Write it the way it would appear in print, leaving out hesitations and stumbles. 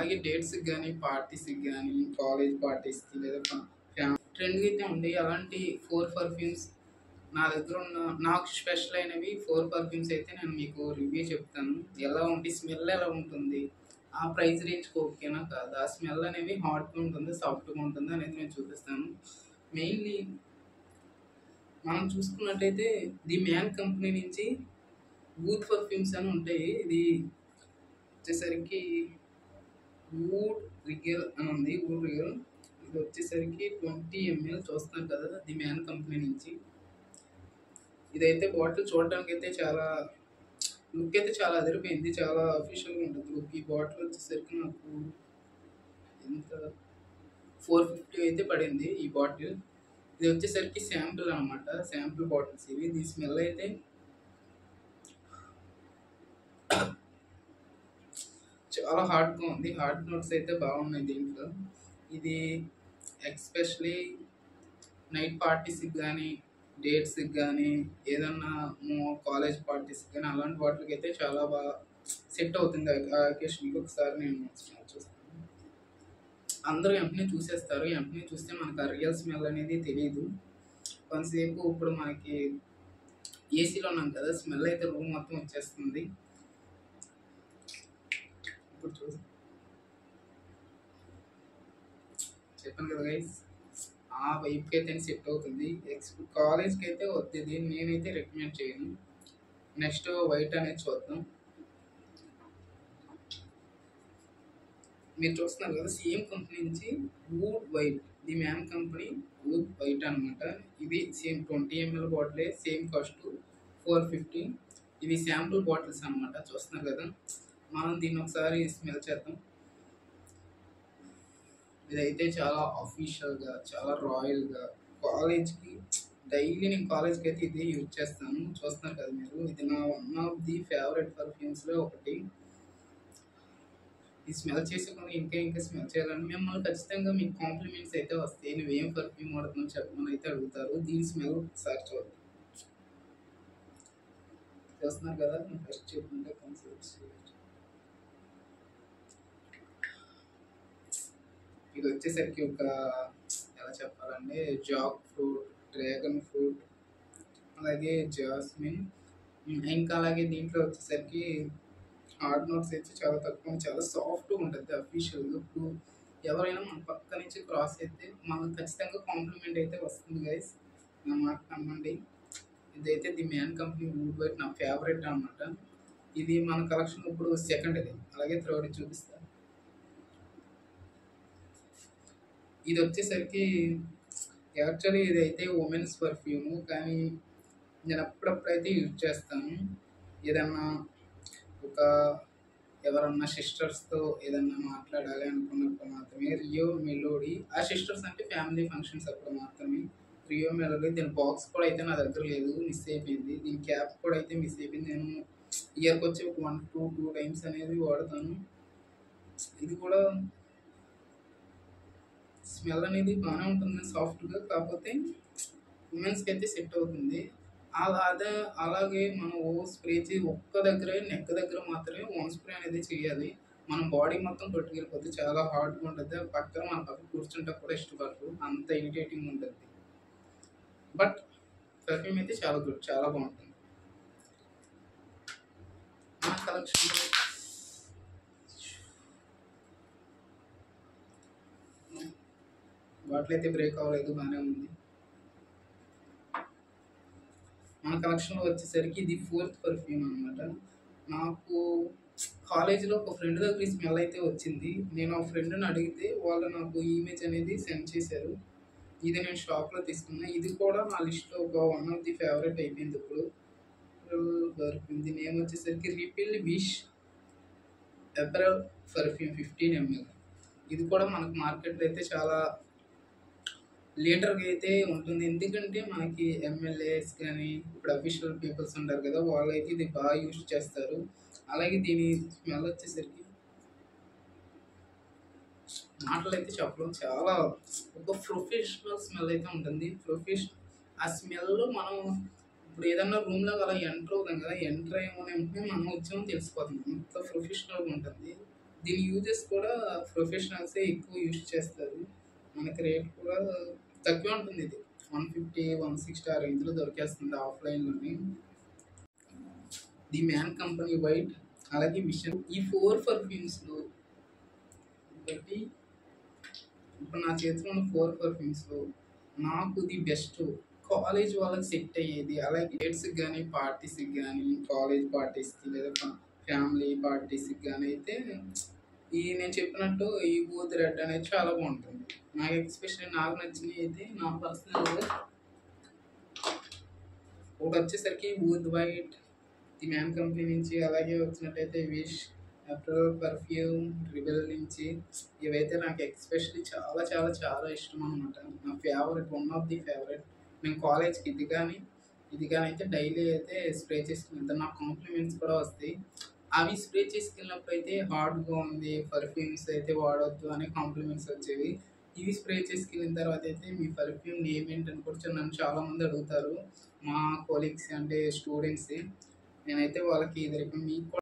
అలాగే డేట్స్‌కి గానీ, పార్టీస్‌కి గానీ, కాలేజ్ పార్టీస్‌కి లేదా ట్రెండ్‌గా అయితే ఉండేయి. అలాంటి 4 పర్ఫ్యూమ్స్ నా దగ్గర ఉన్న నాకు స్పెషల్ అయినవి 4 పర్ఫ్యూమ్స్ అయితే నేను మీకు రివ్యూ చెప్తాను. ఎలా ఉంటాయి? స్మెల్ ఎలా ఉంటుంది? ఆ ప్రైస్ రేంజ్‌కి ఓకేనా కాదా? ఆ స్మెల్ అనేవి హాట్‌గా ఉంటుందా? సాఫ్ట్‌గా ఉంటుందా? అనేది నేను చూపిస్తాను. మెయిన్‌లీ మనం చూసుకున్నట్టయితే ది మ్యాన్ కంపెనీ నుంచి వూడ్ పర్ఫ్యూమ్స్ అని ఉంటాయి. ఇది వచ్చేసరికి వూడ్ రిగెల్ అని ఉంది. వూడ్ రిగెల్ ఇది వచ్చేసరికి 20 ఎంఎల్ చూస్తున్నారు కదా! ది మ్యాన్ కంపెనీ నుంచి. ఇదైతే బాటిల్ చూడడానికి అయితే చాలా లుక్ అయితే చాలా అదిరిపోయింది. చాలా అఫీషియల్‌గా ఉంటుంది లుక్. ఈ బాటిల్ వచ్చేసరికి నాకు ఎంత 450 అయితే పడింది ఈ బాటిల్. ఇది వచ్చేసరికి శాంపిల్ అనమాట. శాంపిల్ బాటిల్స్ ఇవి. దీని స్మెల్ అయితే చాలా హాట్‌గా ఉంది. హాట్ నోట్స్ అయితే బాగున్నాయి దీంట్లో. ఇది ఎస్పెషల్లీ నైట్ పార్టీస్‌కి గానీ, డేట్స్‌కి గానీ, ఏదన్నా కాలేజ్ పార్టీస్‌కి గానీ అలాంటి వాటిలకైతే చాలా బాగా సెట్ అవుతుంది. ఆ అకేషన్‌కి ఒకసారి నేను స్మెల్ చూస్తాను. అందరూ వెంటనే చూసేస్తారు. వెంటనే చూస్తే మనకు ఆ రియల్ స్మెల్ అనేది తెలీదు. కొంతసేపు ఇప్పుడు మనకి ఏసీలో ఉన్నాం కదా! స్మెల్ అయితే రూమ్ మొత్తం వచ్చేస్తుంది. ఇప్పుడు చెప్పాను కదా గైస్! ఆ వైబ్‌కి అయితే సెట్ అవుతుంది. కాలేజ్‌కి అయితే వద్దు ఇది. నేనైతే రికమెండ్ చేయను. నెక్స్ట్ వైట్ అనేది చూద్దాం. మీరు చూస్తున్నారు కదా! సేమ్ కంపెనీ నుంచి wood white the man company wood white అనమాట. ఇది సేమ్ 20 ఎంఎల్ బాటిలే. Same cost 450. ఇవి శాంపుల్ బాటిల్స్ అనమాట. చూస్తున్నారు కదా! మనం దీన్ని ఒకసారి స్మెల్ చేద్దాం. ఇదైతే చాలా అఫీషియల్‌గా, చాలా రాయల్‌గా కాలేజ్‌కి డైలీ నేను కాలేజ్‌కి అయితే ఇదే యూజ్ చేస్తాను. చూస్తున్నారు కదా మీరు. ఇది నా వన్ ఆఫ్ ది ఫేవరెట్ పర్ఫ్యూమ్స్‌లో ఒకటి. ఈ స్మెల్ చేసే కొద్దీ ఇంకా స్మెల్ చేయాలని మిమ్మల్ని ఖచ్చితంగా మీకు కాంప్లిమెంట్స్ అయితే వస్తాయి. నువ్వేం పర్ఫ్యూమ్ వాడుతున్నావు చెప్పమని అయితే అడుగుతారు. దీని స్మెల్ ఒకసారి చూద్దాం. చూస్తున్నారు కదా! నేను ఫస్ట్ చెప్పుకుంటే కాన్సెప్ట్స్ ఇది వచ్చేసరికి ఒక ఎలా చెప్పాలంటే జాక్ ఫ్రూట్, డ్రాగన్ ఫ్రూట్ అలాగే జాస్మిన్ ఇంకా అలాగే దీంట్లో వచ్చేసరికి హార్డ్ నోట్స్ అయితే చాలా తక్కువ చాలా సాఫ్ట్‌గా ఉంటుంది అఫీషియల్‌గా. ఇప్పుడు ఎవరైనా మన పక్క నుంచి క్రాస్ అయితే మనకు ఖచ్చితంగా కాంప్లిమెంట్ అయితే వస్తుంది గైస్. నా మాట నమ్మండి. ఇదైతే the man company wood white నా ఫేవరెట్ అనమాట. ఇది మన కలెక్షన్ ఇప్పుడు సెకండ్‌ది. అలాగే థర్డ్‌ది చూపిస్తా. ఇది వచ్చేసరికి యాక్చువల్లీ ఇదైతే ఉమెన్స్ పర్ఫ్యూమ్ కానీ నేను అప్పుడప్పుడైతే యూజ్ చేస్తాను. ఏదన్నా ఒక ఎవరన్నా సిస్టర్స్‌తో ఏదన్నా మాట్లాడాలి అనుకున్నప్పుడు మాత్రమే రియో మెలోడీ ఆ సిస్టర్స్ అంటే ఫ్యామిలీ ఫంక్షన్స్ అప్పుడు మాత్రమే. రియో మెలోడీ దీని బాక్స్ కూడా అయితే నా దగ్గర లేదు. మిస్ అయిపోయింది. దీని క్యాప్ కూడా అయితే మిస్ అయిపోయింది. నేను ఇయర్‌కొచ్చి ఒక 1-2 టైమ్స్ అనేది వాడతాను. ఇది కూడా స్మెల్ అనేది బానే ఉంటుంది సాఫ్ట్‌గా. కాకపోతే ఉమెన్స్‌కి అయితే సెట్ అవుతుంది. అదే అలాగే మనం స్ప్రే ఒక్క దగ్గరే నెక్ దగ్గర మాత్రమే స్ప్రే అనేది చేయాలి. మనం బాడీ మొత్తం కొట్టుకెళ్ళిపోద్ది. చాలా హాట్‌గా ఉంటది. మన పక్కన కూర్చుంటే కూడా ఇష్టపడరు. అంత ఇరిటేటింగ్ ఉంటది. బట్ పర్ఫ్యూమ్ అయితే చాలా గుడ్. చాలా బావుంటుంది. మన కలెక్షన్‌లో బాటిల్ అయితే బ్రేక్ అవ్వలేదు. బానే ఉంది. మన కలెక్షన్‌లో వచ్చేసరికి ఇది 4థ్ పర్ఫ్యూమ్ అనమాట. నాకు కాలేజీలో ఒక ఫ్రెండ్ దగ్గర ఈ స్మెల్ అయితే వచ్చింది. నేను ఆ ఫ్రెండ్‌ని అడిగితే వాళ్ళు నాకు ఇమేజ్ అనేది సెండ్ చేశారు. ఇది నేను షాప్‌లో తీసుకున్నా. ఇది కూడా నా లిస్ట్‌లో ఒక వన్ ఆఫ్ ది ఫేవరెట్ అయిపోయింది ఇప్పుడు. పర్ఫ్యూమ్ దీని నేమ్ వచ్చేసరికి రిపిల్ విష్ ఎపరల్ పర్ఫ్యూమ్ 15 ఎంఎల్. ఇది కూడా మనకు మార్కెట్‌లో అయితే చాలా లీటర్‌గా అయితే ఉంటుంది. ఎందుకంటే మనకి ఎమ్మెల్యేస్ గానీ, ఇప్పుడు అఫీషియల్ పీపుల్స్ ఉంటారు కదా! వాళ్ళైతే ఇది బాగా యూజ్ చేస్తారు. అలాగే దీని స్మెల్ వచ్చేసరికి మాటల్లో అయితే చెప్పలేం. చాలా ఒక ప్రొఫెషనల్ స్మెల్ అయితే ఉంటుంది. ఆ స్మెల్ మనం ఇప్పుడు ఏదన్నా రూమ్‌లోకి అలా ఎంటర్ అవుతాం కదా! ఎంటర్ అయిన వెంటనే మనం వచ్చామని తెలిసిపోతుంది. అంత ప్రొఫెషనల్‌గా ఉంటుంది. దీని యూజెస్ కూడా ప్రొఫెషనల్సే ఎక్కువ యూజ్ చేస్తారు. మనకి రేట్ కూడా తక్కువే ఉంటుంది ఇది. 150, 160 ఆ రేంజ్‌లో దొరికేస్తుంది ఆఫ్‌లైన్‌లోని. ది మ్యాన్ కంపెనీ వైట్ అలాగే మిషన్ ఈ 4 పర్ఫ్యూమ్స్‌లో ఒకటి ఇప్పుడు నా చేతిలో ఉన్న 4 పర్ఫ్యూమ్స్‌లో నాకు ది బెస్ట్ కాలేజ్ వాళ్ళకి సెట్ అయ్యేది. అలాగే డేట్స్‌కి గాని, పార్టీస్‌కి గాని, కాలేజ్ పార్టీస్‌కి లేదా ఫ్యామిలీ పార్టీస్‌కి గాని అయితే ఈ నేను చెప్పినట్టు ఈ ఊద్ రెడ్ అనేది చాలా బావుంటుంది. నాకు ఎస్పెషల్లీ నాకు నచ్చినయి అయితే నా పర్సనల్‌గా ఒకటొచ్చేసరికి ఊద్ వైట్, ది మ్యాన్ కంపెనీ నుంచి అలాగే వచ్చినట్టయితే విష్, అప్రిల్ పర్ఫ్యూమ్, రిబెల్ నుంచి ఇవైతే నాకు ఎస్పెషల్లీ చాలా చాలా చాలా ఇష్టం అనమాట. నా favourite one of the favourite. నేను కాలేజ్‌కి ఇది గాని అయితే డైలీ అయితే స్ప్రే చేసుకెళ్తాను. నాకు కాంప్లిమెంట్స్ కూడా వస్తాయి. అవి స్ప్రే చేసుకెళ్ళినప్పుడైతే హార్డ్‌గా ఉంది, పర్ఫ్యూమ్స్ అయితే వాడొద్దు అనే కాంప్లిమెంట్స్ వచ్చేవి. ఇవి స్ప్రే చేసుకెళ్ళిన తర్వాత అయితే మీ పర్ఫ్యూమ్ నేమ్ ఏంటని కూడా నన్ను చాలామంది అడుగుతారు. మా కొలీగ్స్ అంటే స్టూడెంట్సే. నేనైతే వాళ్ళకి ఇది మీకు